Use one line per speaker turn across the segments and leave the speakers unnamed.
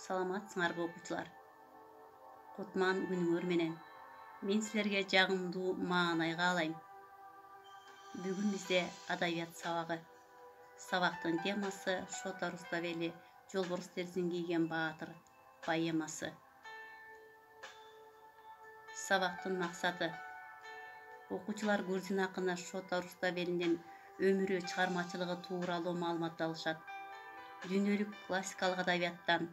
Саламатсыңарбы окуучулар? Кутман күнүңөр менен. Мен силерге жагымдуу маанай каалайм. Бүгүн бизде адабият сабагы. Сабактын темасы Шота Руставели «Жолборс терисин кийген баатыр» поэмасы. Сабактын максаты. Окуучулар грузин акыны Шота Руставелинин өмүрү, чыгармачылыгы тууралуу маалымат алышат. Дүйнөлүк классикалык адабияттан,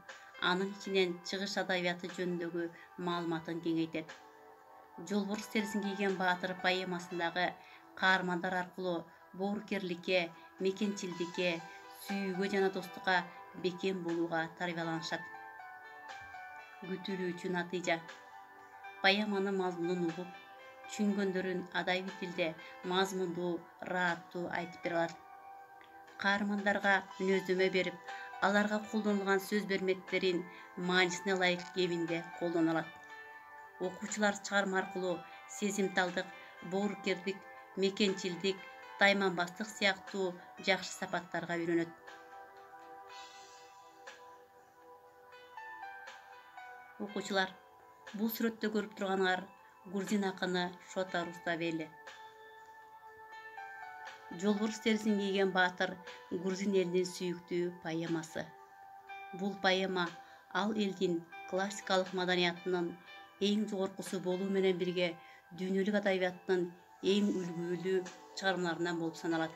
анын ичинен чыгыш адабияты жөнүндөгү маалыматын кеңейтет. Жолборс терисин кийген баатыр поэмасындагы каармандар аркылуу боорукерликке, мекенчилдикке, сүйүүгө жана достукка бекем болууга тарбияланышат. Күтүлүүчү натыйжа. Поэманын мазмунун угуп, түшүнгөндөрүн адабий тилде мазмундуу, ырааттуу айтып бере алат. Каармандарга мүнөздөмө берип, аларга колдонулган сөз бермектерин маанисине ылайык кебинде колдоно алат. Окуучулар чыгарма аркылуу сезимталдык, боорукердик, мекенчилдик, тайманбастык сыяктуу жакшы сапаттарга үйрөнөт. Окуучулар, бул сүрөттө көрүп турганыңар грузин акыны Шота Руставели. Жолборс терисин кийген баатыр грузин элинин сүйүктүү поэмасы. Бул поэма ал элдин классикалык маданиятынын эң жогоркусу болуу менен бирге дүйнөлүк адабияттын эң үлгүлүү чыгармаларынан болуп саналат.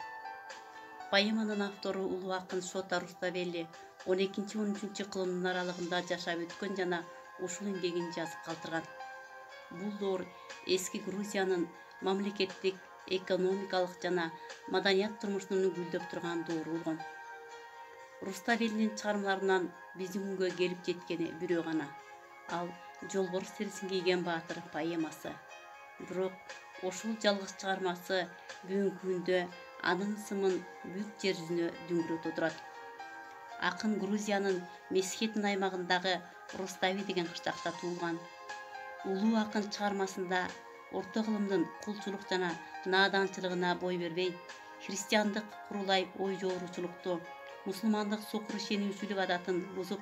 Поэманын автору улуу акын Шота Руставели 12-13 кылымдын аралыгында жашап өткөн жана ушул эмгегин жазып калтырган. Бул доор эски Грузиянын мамлекеттик, экономикалык жана маданият турмушунун гүлдөп турган доору болгон. Руставелинин чыгармаларынан биздин күнгө келип жеткени бирөө гана. Ал Жолборс терисин кийген баатыр поэмасы. Бирок ошол жалгыз чыгармасы бүгүнкү күндө анын ысымын бүт жер жүзүнө дүңгүрөтө турат. Акын Грузиянын Месхетин аймагындагы Рустави деген кыштакта туулган. Улуу акын чыгармасында орто кылымдын кулчулук жана нааданчылыгына бой бербей, христиандык курулай ой жооручулукту, мусулмандык сокур ишенүүчүлүк адатын бузуп,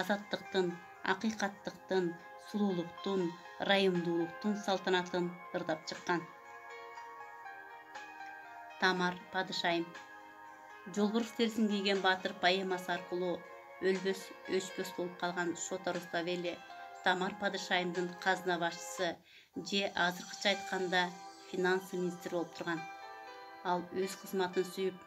азаттыктын, акыйкаттыктын, сулуулуктун, ырайымдуулуктун салтанатын ырдап чыккан. Тамар падышайым. Жолборс терисин кийген баатыр поэмасы аркылуу өлбөс, өчпөс болуп калган Шота Руставели Тамар падышайымдын казына башчысы же азыркыча айтканда финанс министри болуп турган. Ал өз кызматын сүйүп,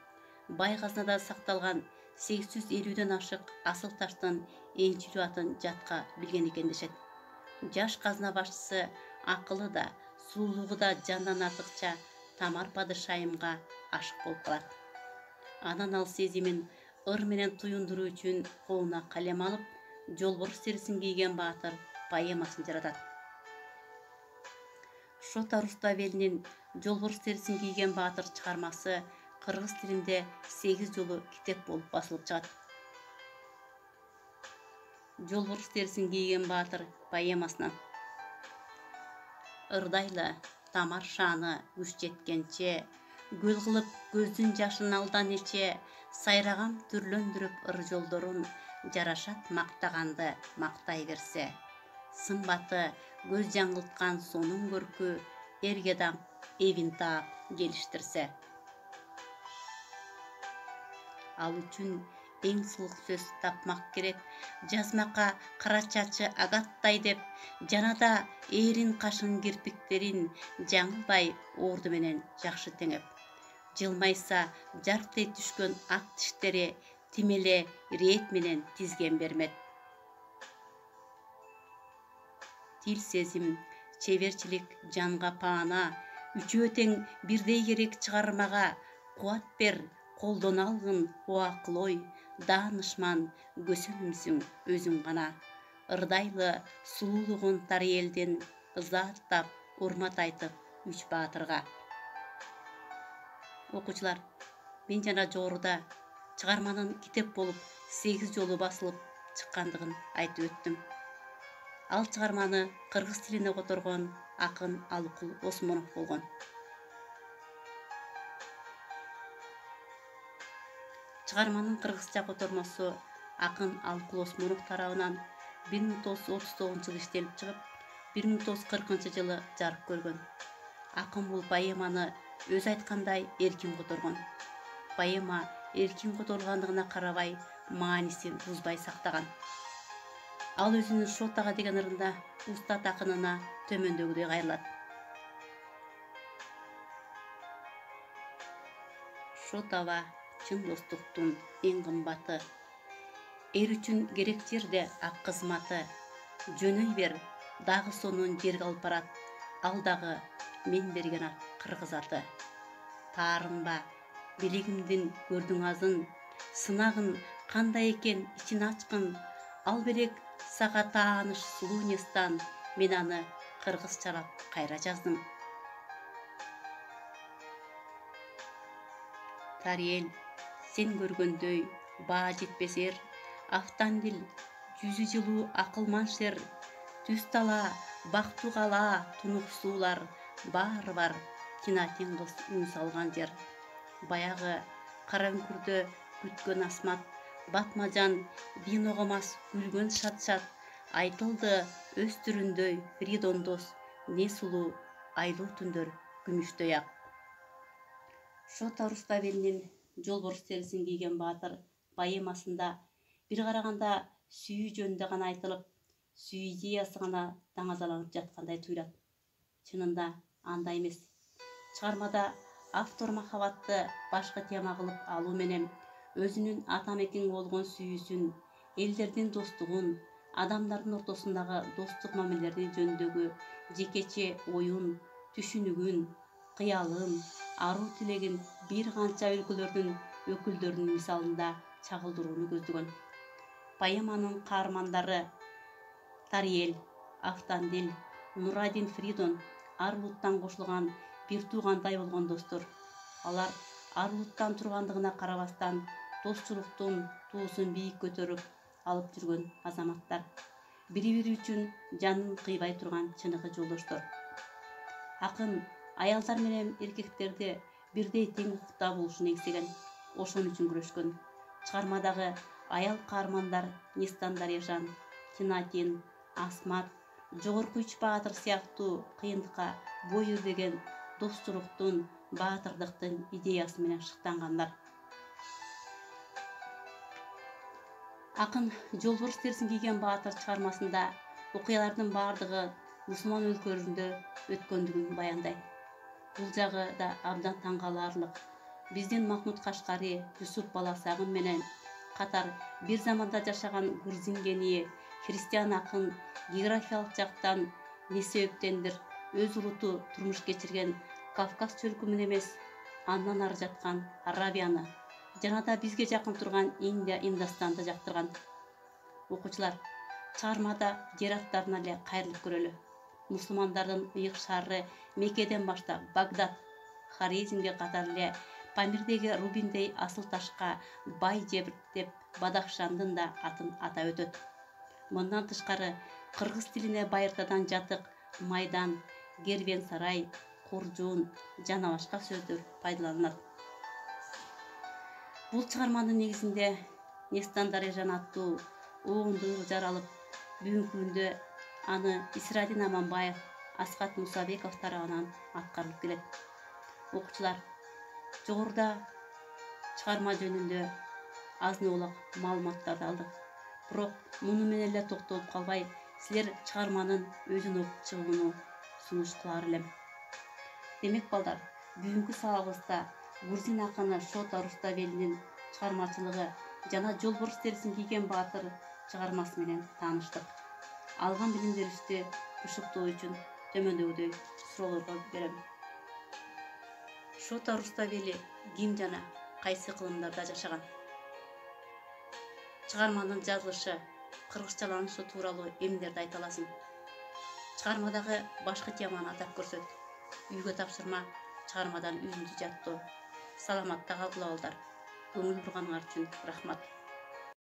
бай казнада сакталган 850ден ашык асыл таштын энчилүү атын жатка билген экен дешет. Жаш казна башчысы акылы да, сулуулугу да жандан артыкча Тамар падышайымга ашык болуп калат. Анан ал сезимин ыр менен туюндуруу үчүн колуна калем алып, Жолборс терисин кийген баатыр поэмасын жаратат. Шота Руставелинин Жолборс терисин кийген баатыр чыгармасы кыргыз тилинде 8 жолу китеп болуп басылып чыгат. Жолборс терисин кийген баатыр поэмасынан. Ырдайлы тамар шааны күч жеткенче, көл кылып көздүн жашын алдан иче, сайрагам түрлөндүрүп ыр жолдорун, жарашат мактаганды мактай берсе. Сымбаты көз жаңылткан сонун көркү, эрге дам эбин таап келиштирсе. Ал үчүн эң сулук сөз тапмак керек, жазмакка кара чачы агаттай деп, жанада эрин кашын кирпиктерин жаңылбай орду менен жакшы теңеп. Жылмайса жарктей түшкөн ак тиштери тимеле ирет менен тизген бермет. Тил сезим, чеберчилик жанга паана, үчөө тең бирдей керек чыгармага, кубат бер, колдоно алгын о акыл ой, даанышман көсөнүмсүң өзүң гана. Ырдайлы сулуулугун тары элдин, ызааттап, урмат айтып үч баатырга. Окуучулар, мен жана жогоруда чыгарманын китеп болуп 8 жолу басылып чыккандыгын айтып өттүм. Ал чыгарманы кыргыз тилине которгон акын Алыкул Осмонов болгон. Чыгарманын кыргызча котормосу акын Алкул Осмонов тарабынан 1939 жылы иштелип чыгып, 1940 жылы жарык көргөн. Акын бул поэманы өзү айткандай эркин которгон. Поэма эркин которулгандыгына карабай, маанисин бузбай сактаган. Ал өзүнүн Шотага деген ырында устат акынына төмөндөгүдөй кайрылат. Шотова чын достуктун эң кымбаты. Эр үчүн керек жерде ак кызматы. Жөнөй бер, дагы сонун жерге алып барат. Ал дагы мен берген ак кыргыз аты. Таарынба, билигимдин көрдүң азын. Сынагын кандай экен ичин ачкын. Ал белек сага тааныш сулуу Нестан. Мен аны кыргызчалап кайра жаздым. Тариэл, сен көргөндөй баа жетпес эр. Автандил, жүзү жылуу акылман шер. Түз тала, бактуу кала, тунук суулар. Баары бар, кинатин кыз үн салган жер. Баягы кара үңкүрдө күткөн асмат. Батмажан, виногомас күлгөн шат-шат. Айтылды өз түрүндөй Фридондос. Не сулуу айлуу түндөр күмүштөй ак. Шота Руставелинин Жолборс терисин кийген баатыр поэмасында бир караганда сүйүү жөнүндө гана айтылып, сүйүү идеясы гана таңазаланып жаткандай туйлат. Чынында андай эмес. Чыгармада автор махабатты башкы тема кылып алуу менен өзүнүн ата мекен болгон сүйүүсүн, элдердин достугун, адамдардын ортосундагы достук мамилелери жөнүндөгү жекече оюн, түшүнүгүн, кыялын, аруу тилегин бир канча өлкөлөрдүн өкүлдөрүнүн мисалында чагылдырууну көздөгөн. Поэманын каармандары Тариэл, Автандил, Нурадин Фридон ар улуттан кошулган бир туугандай болгон достор. Алар ар улуттан тургандыгына карабастан достчулуктун туусун бийик көтөрүп алып жүргөн азаматтар. Бири-бири үчүн жанын кыйбай турган чыныгы жолдоштор. Акын аялдар менен эркектерди бирдей тең укукта болушун эңсеген, ошон үчүн күрөшкөн. Чыгармадагы аял каармандар Нестан Дарежан, Кинатин, Асмат, Жогорку үч баатыр сыяктуу кыйындыкка бой үрдеген достчулуктун, баатырдыктын идеясы менен шыктангандар. Акын Жолборс терисин кийген баатыр чыгармасында окуялардын баардыгы мусулман өлкөлөрүндө өткөндүгүн баяндай. Бул жагы да абдан таң калаарлык. Биздин Махмуд Кашкари, Юсуп Баласагын менен катар бир заманда жашаган грузин гении, христиан акын географиялык жактан не себептендир өз улуту турмуш кечирген Кавказ чөлкөмүн эмес, андан ары жаткан Аравияны жана да бизге жакын турган Индия, Индостанды жактырган. Окуучулар, чыгармада жер аттарына эле кайрылып көрөлү. Мусулмандардын ыйык шаары Меккеден баштап Багдад, Хорезмге катар эле Памирдеги рубиндей асыл ташка бай жебир деп Бадахшандын да атын атап өтөт. Мындан тышкары кыргыз тилине байыртадан жатык майдан, кервен-сарай, коржуун жана башка сөздөр пайдаланылат. Бул чыгарманын негизинде Нестан Дарежан аттуу оонду жар алып, бүгүнкү күндө аны Исрадин Аманбаев, Аскат Мусабеков тарабынан аткарылып келет. Окуучулар, жогоруда чыгарма жөнүндө азын-оолак маалыматтарды алдык. Бирок муну менен эле токтолуп калбай, силер чыгарманын өзүн окуп чыгууну сунуш кылаар элем. Демек балдар, бүгүнкү сабагыбызда грузин акыны Шота Руставелинин чыгармачылыгы жана Жолборс терисин кийген баатыр чыгармасы менен тааныштык. Алган билимдерибизди бушуктоо үчүн төмөндөгүдөй суроолорго берем. Шота Руставели ким жана кайсы кылымдарда жашаган? Чыгарманын жазылышы, кыргызчаланышы тууралуу эмнелерди айта аласың? Чыгармадагы башкы теманы атап көрсөт. Үйгө тапшырма, чыгармадан үзүндү жаттоо. Саламатта калгыла балдар. Көңүл бурганыңар үчүн рахмат.